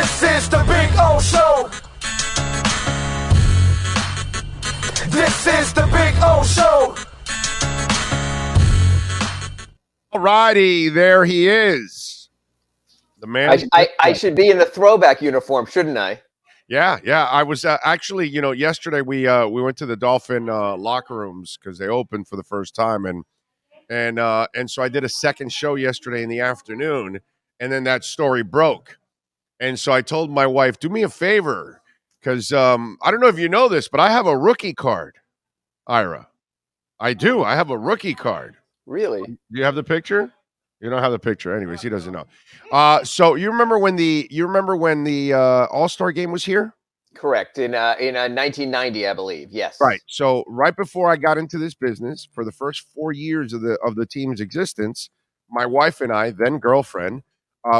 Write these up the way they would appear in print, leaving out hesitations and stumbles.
This is the Big O Show. This is the Big O Show. All righty, there he is. The man. I should be in the throwback uniform, shouldn't I? Yeah. I was actually, yesterday we went to the Dolphin locker rooms because they opened for the first time, and so I did a second show yesterday in the afternoon, and then that story broke, and so I told my wife, do me a favor, because I don't know if you know this, but I have a rookie card, Ira. I do. I have a rookie card. Really? Do you have the picture? You don't have the picture. Anyways, he doesn't know. So you remember when the All-Star game was here? Correct. In 1990, I believe. Yes. Right. So right before I got into this business, for the first 4 years of the team's existence, my wife and I, then girlfriend,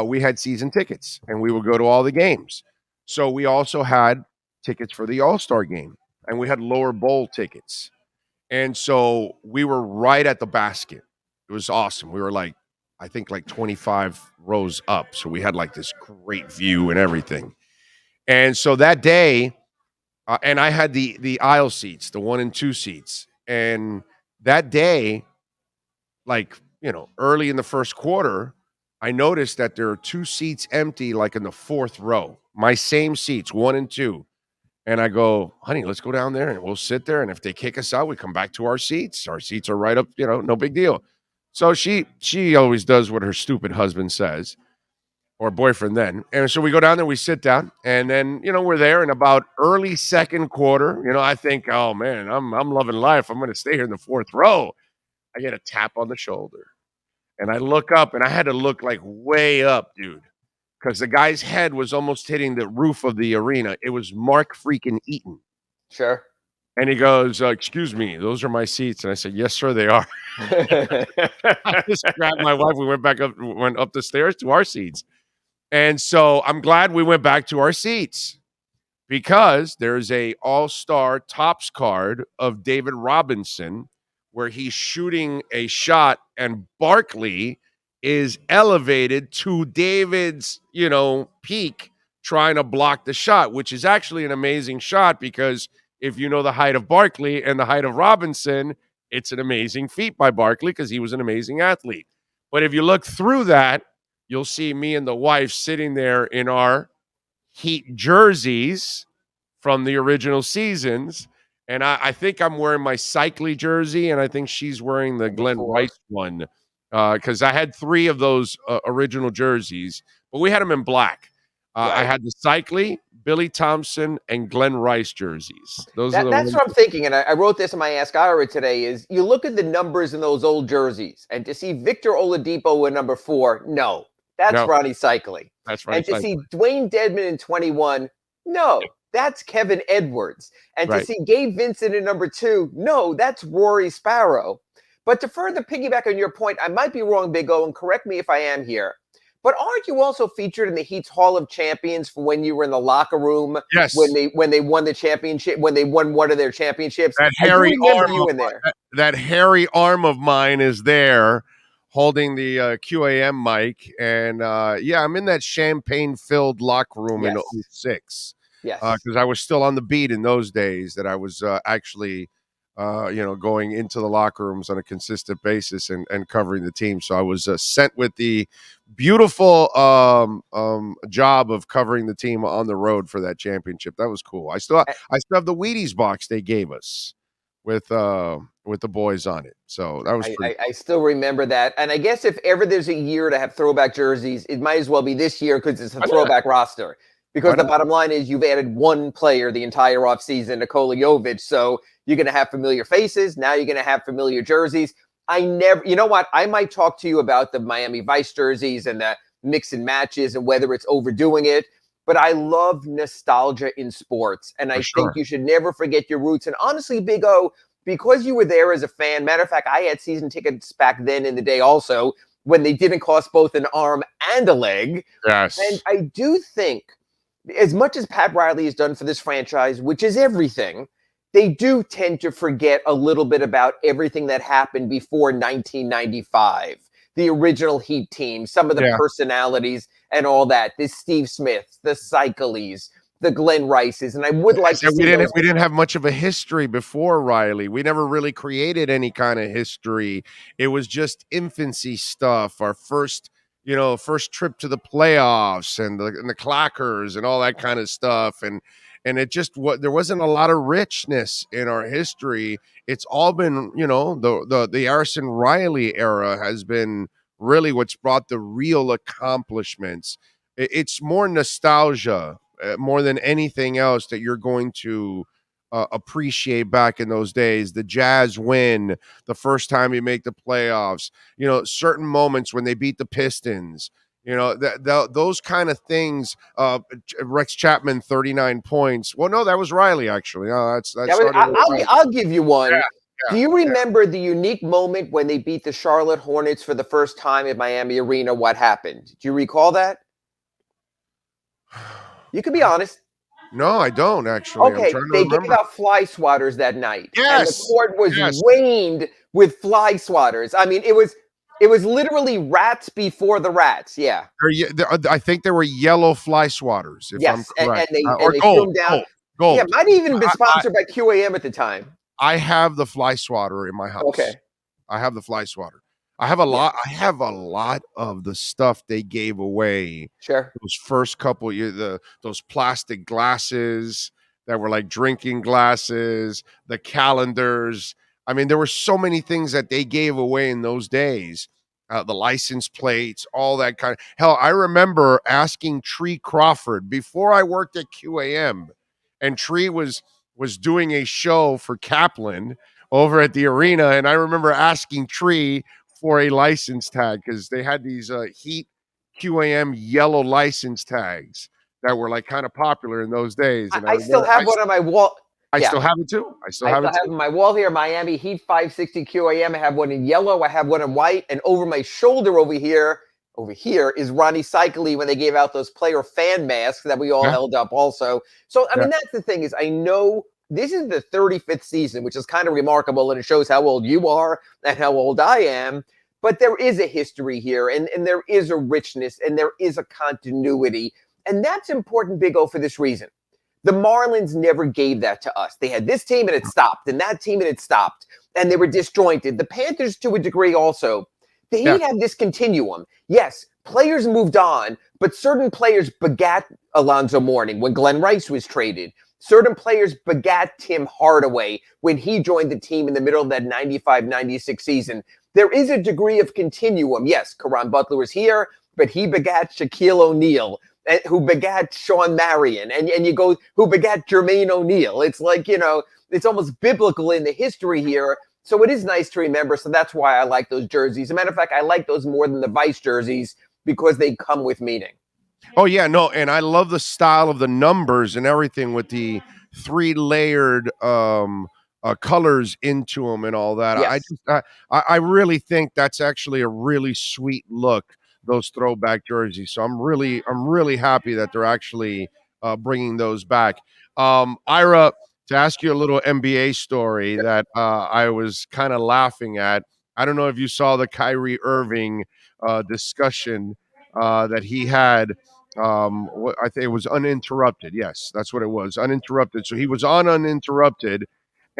we had season tickets, and we would go to all the games. So we also had tickets for the All-Star game, and we had lower bowl tickets. And so we were right at the basket. It was awesome. We were I think 25 rows up. So we had this great view and everything. And so that day, and I had the aisle seats, the 1 and 2 seats. And that day, early in the first quarter, I noticed that there are 2 seats empty, in the 4th row. My same seats, 1 and 2. And I go, honey, let's go down there and we'll sit there. And if they kick us out, we come back to our seats. Our seats are right up, no big deal. So she always does what her stupid husband says, or boyfriend then. And so we go down there, we sit down, and then, we're there in about early second quarter. I think, oh man, I'm loving life. I'm going to stay here in the 4th row. I get a tap on the shoulder and I look up, and I had to look way up, dude, because the guy's head was almost hitting the roof of the arena. It was Mark freaking Eaton. Sure. And he goes, excuse me, those are my seats. And I said, yes, sir, they are. I just grabbed my wife. We went up the stairs to our seats. And so I'm glad we went back to our seats, because there's a all-star tops card of David Robinson where he's shooting a shot, and Barkley is elevated to David's, peak, trying to block the shot, which is actually an amazing shot, because if you know the height of Barkley and the height of Robinson, it's an amazing feat by Barkley because he was an amazing athlete. But if you look through that, you'll see me and the wife sitting there in our Heat jerseys from the original seasons. And I think I'm wearing my Cycli jersey, and I think she's wearing the Glenn Rice one, because I had 3 of those original jerseys, but we had them in black. Right. I had the Cycli, Billy Thompson, and Glenn Rice jerseys. That's what I'm thinking, and I wrote this in my Ask Ira today, is you look at the numbers in those old jerseys, and to see Victor Oladipo with number 4, no. That's Ronnie Cycli. That's right. And to see Dwayne Dedmon in 21, no. That's Kevin Edwards. And to see Gabe Vincent in number 2, no, that's Rory Sparrow. But to further piggyback on your point, I might be wrong, Big O, and correct me if I am here. But aren't you also featured in the Heat's Hall of Champions for when you were in the locker room? Yes. When they won the championship, when they won one of their championships. That hairy arm of mine is there, holding the QAM mic. And I'm in that champagne-filled locker room in 06. Yes. Because I was still on the beat in those days, that I was actually going into the locker rooms on a consistent basis and covering the team. So I was sent with the beautiful job of covering the team on the road for that championship. That was cool. I still have the Wheaties box they gave us with the boys on it. So that was pretty cool. I still remember that. And I guess if ever there's a year to have throwback jerseys, it might as well be this year, because it's a throwback roster. Because the bottom line is you've added one player the entire offseason, Nikola Jovic. So you're going to have familiar faces. Now you're going to have familiar jerseys. You know what? I might talk to you about the Miami Vice jerseys and the mix and matches and whether it's overdoing it. But I love nostalgia in sports. And I think you should never forget your roots. And honestly, Big O, because you were there as a fan, matter of fact, I had season tickets back then in the day also, when they didn't cost both an arm and a leg. Yes. And I do think, as much as Pat Riley has done for this franchise, which is everything, they do tend to forget a little bit about everything that happened before 1995. The original Heat team, some of the personalities. and all that. The Steve Smiths, the Cycles, the Glenn Rices, and I would like to see those. We didn't have much of a history before Riley. We never really created any kind of history. It was just infancy stuff. Our first trip to the playoffs and the clackers and all that kind of stuff. And it just there wasn't a lot of richness in our history. It's all been, the Arison Riley era has been really what's brought the real accomplishments. It's more nostalgia more than anything else that you're going to appreciate back in those days. The Jazz win the first time you make the playoffs, certain moments when they beat the Pistons, those kind of things. Rex Chapman, 39 points. Well, no, that was Riley, actually. No, I'll give you one. Yeah, do you remember the unique moment when they beat the Charlotte Hornets for the first time at Miami Arena? What happened? Do you recall that? You can be honest. No, I don't actually. Okay, they gave out fly swatters that night. Yes, and the court was rained with fly swatters. I mean, it was literally rats before the rats. Yeah. I think there were yellow fly swatters. If I'm correct. And they gold, threw them down. Gold. Yeah, might have even been sponsored by QAM at the time. I have the fly swatter in my house. Okay. I have the fly swatter. I have a lot. I have a lot of the stuff they gave away. Sure. Those first couple years, those plastic glasses that were like drinking glasses, the calendars. I mean, there were so many things that they gave away in those days. The license plates, all that kind of. Hell, I remember asking Tree Crawford before I worked at QAM, and Tree was doing a show for Kaplan over at the arena, and I remember asking Tree for a license tag because they had these Heat QAM yellow license tags that were like kind of popular in those days. And I still have one on my wall. I still have it too. I still have it on my wall here, Miami Heat 560 QAM. I have one in yellow. I have one in white. And over my shoulder over here is Ronnie Cycli when they gave out those player fan masks that we all held up also. So, I mean, that's the thing is I know this is the 35th season, which is kind of remarkable, and it shows how old you are and how old I am. But there is a history here, and there is a richness, and there is a continuity. And that's important, Big O, for this reason. The Marlins never gave that to us. They had this team, and it stopped, and that team, and it stopped. And they were disjointed. The Panthers, to a degree, also. The Heat have this continuum. Yes, players moved on, but certain players begat Alonzo Mourning when Glenn Rice was traded. Certain players begat Tim Hardaway when he joined the team in the middle of that 95-96 season. There is a degree of continuum. Yes, Caron Butler was here, but he begat Shaquille O'Neal, who begat Sean Marion, and you go, who begat Jermaine O'Neal. It's like, it's almost biblical in the history here. So it is nice to remember. So that's why I like those jerseys. As a matter of fact, I like those more than the Vice jerseys because they come with meaning. Oh, yeah, no, and I love the style of the numbers and everything with the 3-layered colors into them and all that. Yes. I really think that's actually a really sweet look, those throwback jerseys. So I'm really happy that they're actually bringing those back. Ira, to ask you a little NBA story that I was kind of laughing at. I don't know if you saw the Kyrie Irving discussion that he had. I think it was uninterrupted. Yes, that's what it was, uninterrupted. So he was on uninterrupted,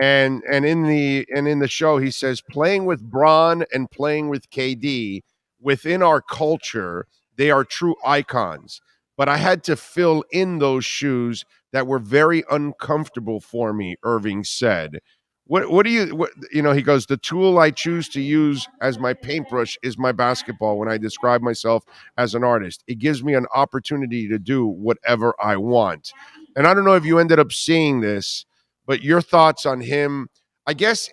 and in the show he says playing with Bron and playing with KD within our culture, they are true icons. But I had to fill in those shoes that were very uncomfortable for me. Irving said. What do you he goes, the tool I choose to use as my paintbrush is my basketball when I describe myself as an artist. It gives me an opportunity to do whatever I want. And I don't know if you ended up seeing this, but your thoughts on him. I guess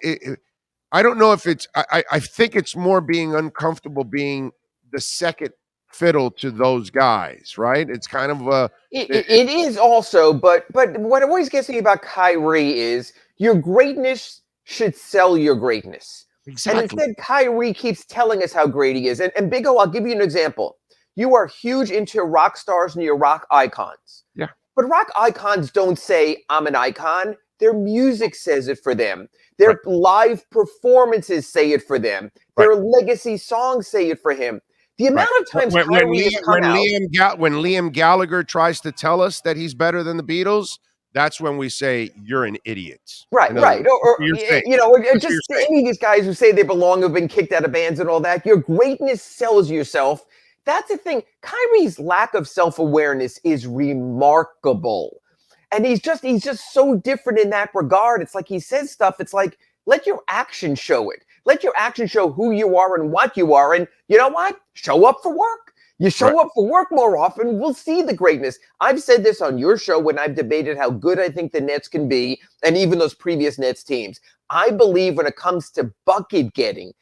I don't know if it's I think it's more being uncomfortable being the second fiddle to those guys, right? It's kind of it is also, but what always gets me about Kyrie is your greatness should sell your greatness. Exactly. And instead, Kyrie keeps telling us how great he is. And Big O, I'll give you an example. You are huge into rock stars and your rock icons. Yeah. But rock icons don't say, I'm an icon. Their music says it for them. Their live performances say it for them. Their legacy songs say it for him. The amount of times Kyrie has come out. When Liam Gallagher tries to tell us that he's better than the Beatles, that's when we say you're an idiot. Right. Or just any of these guys who say they belong have been kicked out of bands and all that. Your greatness sells yourself. That's the thing. Kyrie's lack of self-awareness is remarkable. And he's just so different in that regard. It's like he says stuff. It's like, let your action show it. Let your action show who you are and what you are. And you know what? Show up for work. You show up for work more often, we'll see the greatness. I've said this on your show when I've debated how good I think the Nets can be, and even those previous Nets teams. I believe when it comes to bucket getting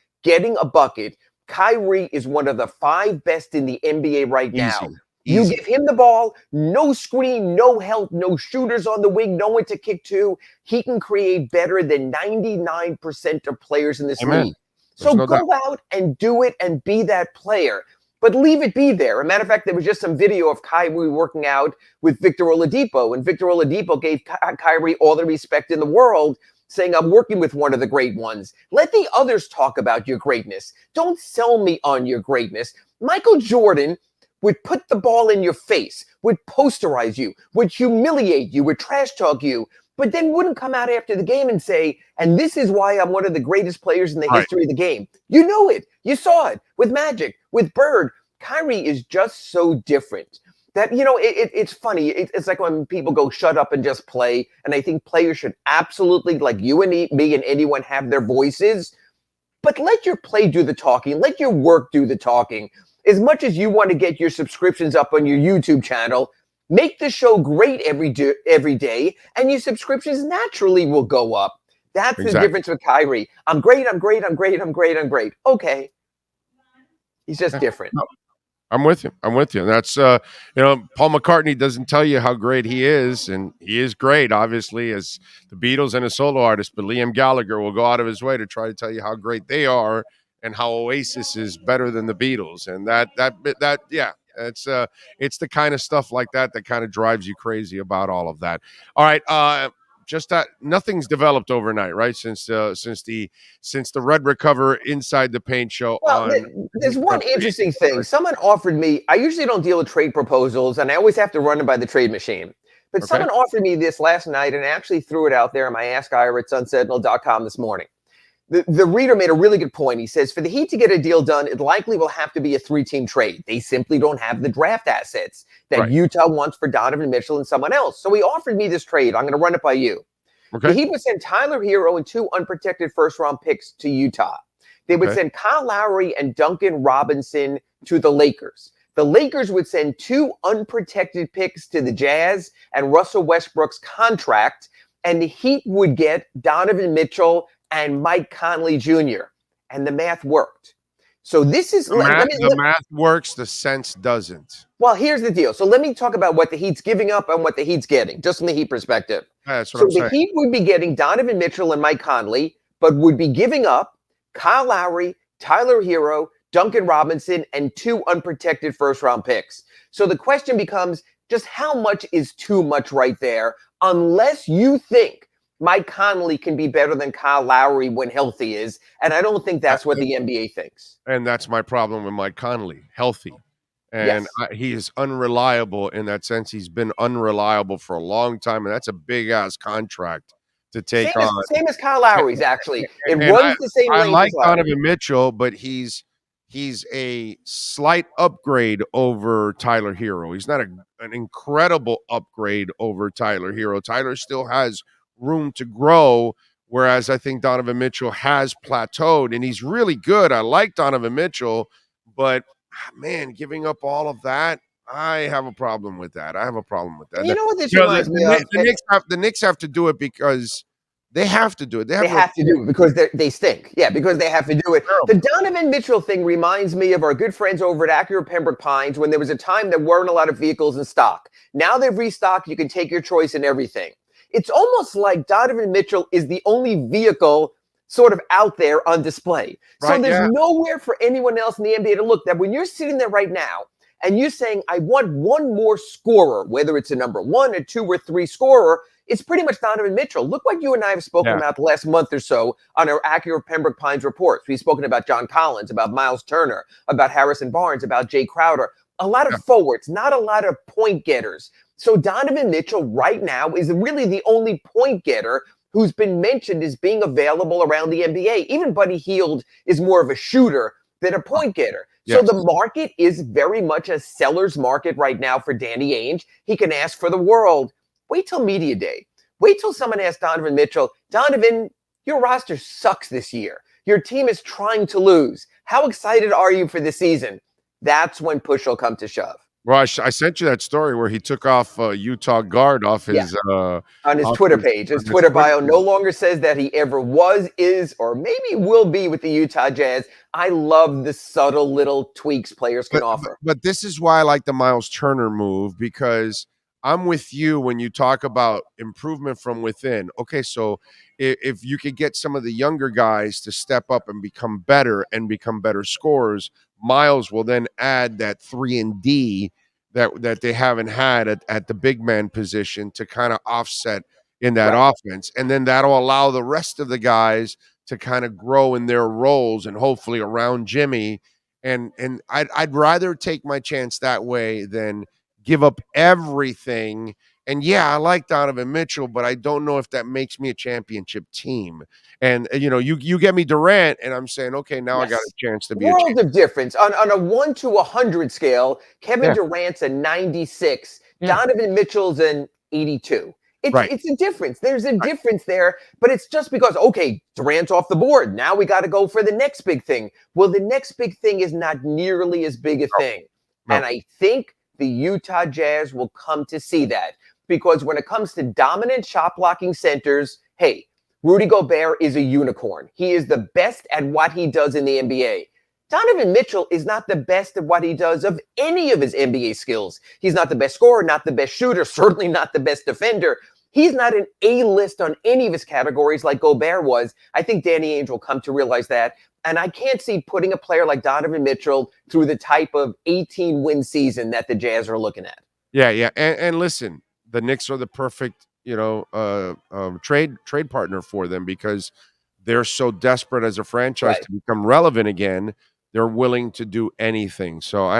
a bucket, Kyrie is one of the 5 best in the NBA right now. You give him the ball, no screen, no help, no shooters on the wing, no one to kick to. He can create better than 99% of players in this league. So go out and do it and be that player. But leave it be there. As a matter of fact, there was just some video of Kyrie working out with Victor Oladipo, and Victor Oladipo gave Kyrie all the respect in the world, saying, I'm working with one of the great ones. Let the others talk about your greatness. Don't sell me on your greatness. Michael Jordan would put the ball in your face, would posterize you, would humiliate you, would trash talk you, but then wouldn't come out after the game and say, and this is why I'm one of the greatest players in the history of the game. You know it. You saw it with Magic, with Bird. Kyrie is just so different that, it's funny. It's like when people go, shut up and just play. And I think players should absolutely, like you and me and anyone, have their voices. But let your play do the talking. Let your work do the talking. As much as you want to get your subscriptions up on your YouTube channel, make the show great every day, and your subscriptions naturally will go up. That's the difference with Kyrie. I'm great. Okay. He's just different. No, I'm with you. That's, Paul McCartney doesn't tell you how great he is, and he is great, obviously, as the Beatles and a solo artist, but Liam Gallagher will go out of his way to try to tell you how great they are and how Oasis is better than the Beatles. And it's the kind of stuff like that kind of drives you crazy about all of that. All right. Just that nothing's developed overnight, right? Since the Red Recover Inside the Paint show. Well, there's one interesting thing. Someone offered me, I usually don't deal with trade proposals, and I always have to run them by the trade machine. But someone offered me this last night, and I actually threw it out there on my Ask Ira at sunsentinel.com this morning. The reader made a really good point. He says, for the Heat to get a deal done, it likely will have to be a 3-team trade. They simply don't have the draft assets that Utah wants for Donovan Mitchell and someone else. So he offered me this trade. I'm going to run it by you. Okay. The Heat would send Tyler Hero and 2 unprotected first-round picks to Utah. They would send Kyle Lowry and Duncan Robinson to the Lakers. The Lakers would send 2 unprotected picks to the Jazz and Russell Westbrook's contract, and the Heat would get Donovan Mitchell and Mike Conley Jr. And the math worked. So this is the math works, the sense doesn't. Well, here's the deal. So let me talk about what the Heat's giving up and what the Heat's getting, just from the Heat perspective. That's what I'm saying. The Heat would be getting Donovan Mitchell and Mike Conley, but would be giving up Kyle Lowry, Tyler Hero, Duncan Robinson, and 2 unprotected first-round picks. So the question becomes, just how much is too much right there, unless you think Mike Conley can be better than Kyle Lowry when healthy is, and I don't think that's what the NBA thinks. And that's my problem with Mike Conley, healthy. And he is unreliable in that sense. He's been unreliable for a long time, and that's a big-ass contract to take on. Same as Kyle Lowry's, actually. It runs the same way. I like Donovan Mitchell, but he's a slight upgrade over Tyler Hero. He's not an incredible upgrade over Tyler Hero. Tyler still has room to grow, whereas I think Donovan Mitchell has plateaued, and he's really good. I like Donovan Mitchell, but man, giving up all of that, I have a problem with that. You know what this reminds me of? The Knicks have to do it because they have to do it. They have to do it because they stink. Yeah, because they have to do it. The Donovan Mitchell thing reminds me of our good friends over at Acura Pembroke Pines when there was a time there weren't a lot of vehicles in stock. Now they've restocked. You can take your choice in everything. It's almost like Donovan Mitchell is the only vehicle sort of out there on display. So there's nowhere for anyone else in the NBA to look. That when you're sitting there right now and you're saying, I want one more scorer, whether it's a number 1 or 2 or 3 scorer, it's pretty much Donovan Mitchell. Look what you and I have spoken about the last month or so on our Acura Pembroke Pines reports. We've spoken about John Collins, about Miles Turner, about Harrison Barnes, about Jay Crowder. A lot of forwards, not a lot of point getters. So Donovan Mitchell right now is really the only point getter who's been mentioned as being available around the NBA. Even Buddy Hield is more of a shooter than a point getter. So the market is very much a seller's market right now for Danny Ainge. He can ask for the world. Wait till media day. Wait till someone asks Donovan Mitchell, Donovan, your roster sucks this year. Your team is trying to lose. How excited are you for the season? That's when push will come to shove. Well, I sent you that story where he took off Utah guard off his on his Twitter page. His Twitter bio no longer says that he ever was, is, or maybe will be with the Utah Jazz. I love the subtle little tweaks players can offer. But this is why I like the Miles Turner move, because I'm with you when you talk about improvement from within. Okay, so if you could get some of the younger guys to step up and become better scorers, Miles will then add that 3-and-D that they haven't had at the big man position to kind of offset in that offense. And then that'll allow the rest of the guys to kind of grow in their roles and hopefully around Jimmy. And I'd rather take my chance that way than give up everything. And I like Donovan Mitchell, but I don't know if that makes me a championship team. And you get me Durant, and I'm saying, okay, now I got a chance to be world of difference. On a 1 to 100 scale, Kevin Durant's a 96, Donovan Mitchell's an 82. It's a difference. There's a difference there, but it's just because, okay, Durant's off the board. Now we got to go for the next big thing. Well, the next big thing is not nearly as big a thing. And I think the Utah Jazz will come to see that, because when it comes to dominant shot blocking centers, hey, Rudy Gobert is a unicorn. He is the best at what he does in the NBA. Donovan Mitchell is not the best at what he does of any of his NBA skills. He's not the best scorer, not the best shooter, certainly not the best defender. He's not an A-list on any of his categories like Gobert was. I think Danny Ainge will come to realize that. And I can't see putting a player like Donovan Mitchell through the type of 18-win season that the Jazz are looking at. Yeah. And listen, the Knicks are the perfect, trade partner for them, because they're so desperate as a franchise to become relevant again. They're willing to do anything. So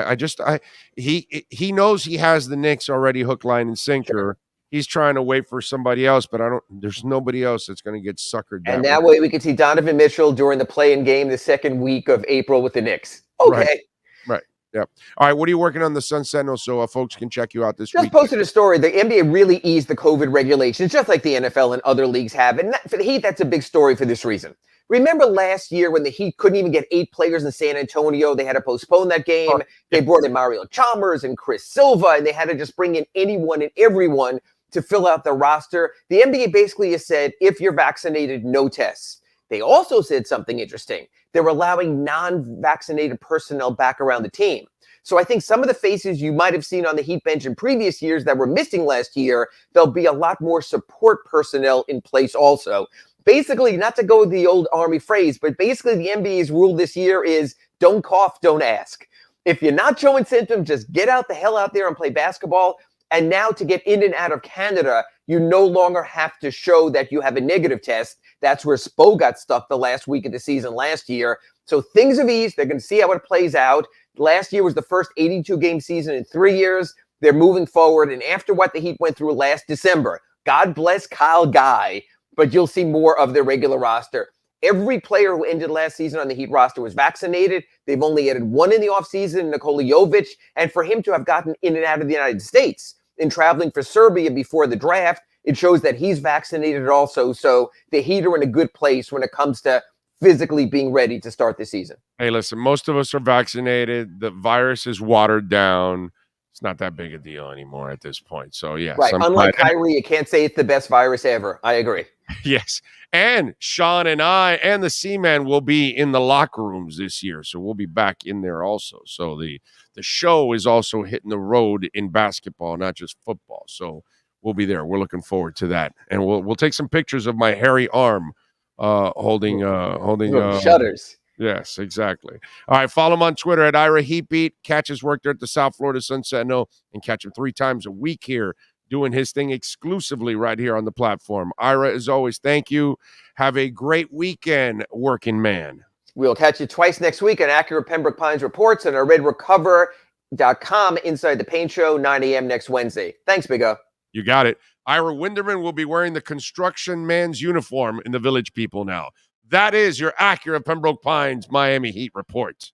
he knows he has the Knicks already hook, line, and sinker. Sure. He's trying to wait for somebody else, but there's nobody else that's going to get suckered. And that way we can see Donovan Mitchell during the play-in game the second week of April with the Knicks. Okay. Right. Yeah. All right. What are you working on the Sun Sentinel so folks can check you out this week? Just posted a story. The NBA really eased the COVID regulations, just like the NFL and other leagues have. And for the Heat, that's a big story for this reason. Remember last year when the Heat couldn't even get 8 players in San Antonio? They had to postpone that game. They brought in Mario Chalmers and Chris Silva, and they had to just bring in anyone and everyone to fill out the roster. The NBA basically has said, if you're vaccinated, no tests. They also said something interesting. They're allowing non-vaccinated personnel back around the team. So I think some of the faces you might have seen on the Heat bench in previous years that were missing last year, there'll be a lot more support personnel in place also. Basically, not to go with the old Army phrase, but basically the NBA's rule this year is don't cough, don't ask. If you're not showing symptoms, just get out the hell out there and play basketball. And now to get in and out of Canada, you no longer have to show that you have a negative test. That's where Spo got stuck the last week of the season last year. So things have eased. They're going to see how it plays out. Last year was the first 82-game season in 3 years. They're moving forward. And after what the Heat went through last December, God bless Kyle Guy, but you'll see more of their regular roster. Every player who ended last season on the Heat roster was vaccinated. They've only added one in the offseason, Nikola Jovic. And for him to have gotten in and out of the United States in traveling for Serbia before the draft, it shows that he's vaccinated also. So the Heat are in a good place when it comes to physically being ready to start the season. Hey, listen, most of us are vaccinated. The virus is watered down. It's not that big a deal anymore at this point. So, yes. Right. Unlike Kyrie, you can't say it's the best virus ever. I agree. Yes. And Sean and I and the C-Man will be in the locker rooms this year. So we'll be back in there also. So the show is also hitting the road in basketball, not just football. So we'll be there. We're looking forward to that. And we'll take some pictures of my hairy arm holding shutters. Yes, exactly. All right, follow him on Twitter at Ira Heatbeat. Catch his work there at the South Florida Sun Sentinel and catch him 3 times a week here doing his thing exclusively right here on the platform. Ira, as always, thank you. Have a great weekend, working man. We'll catch you twice next week on Acura Pembroke Pines Reports and our RedRecover.com Inside the Paint Show, 9 a.m. next Wednesday. Thanks, Big O. You got it. Ira Winderman will be wearing the construction man's uniform in the Village People now. That is your Acura Pembroke Pines Miami Heat report.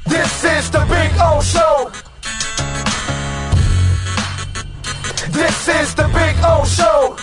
This is the Big O Show. This is the Big O Show.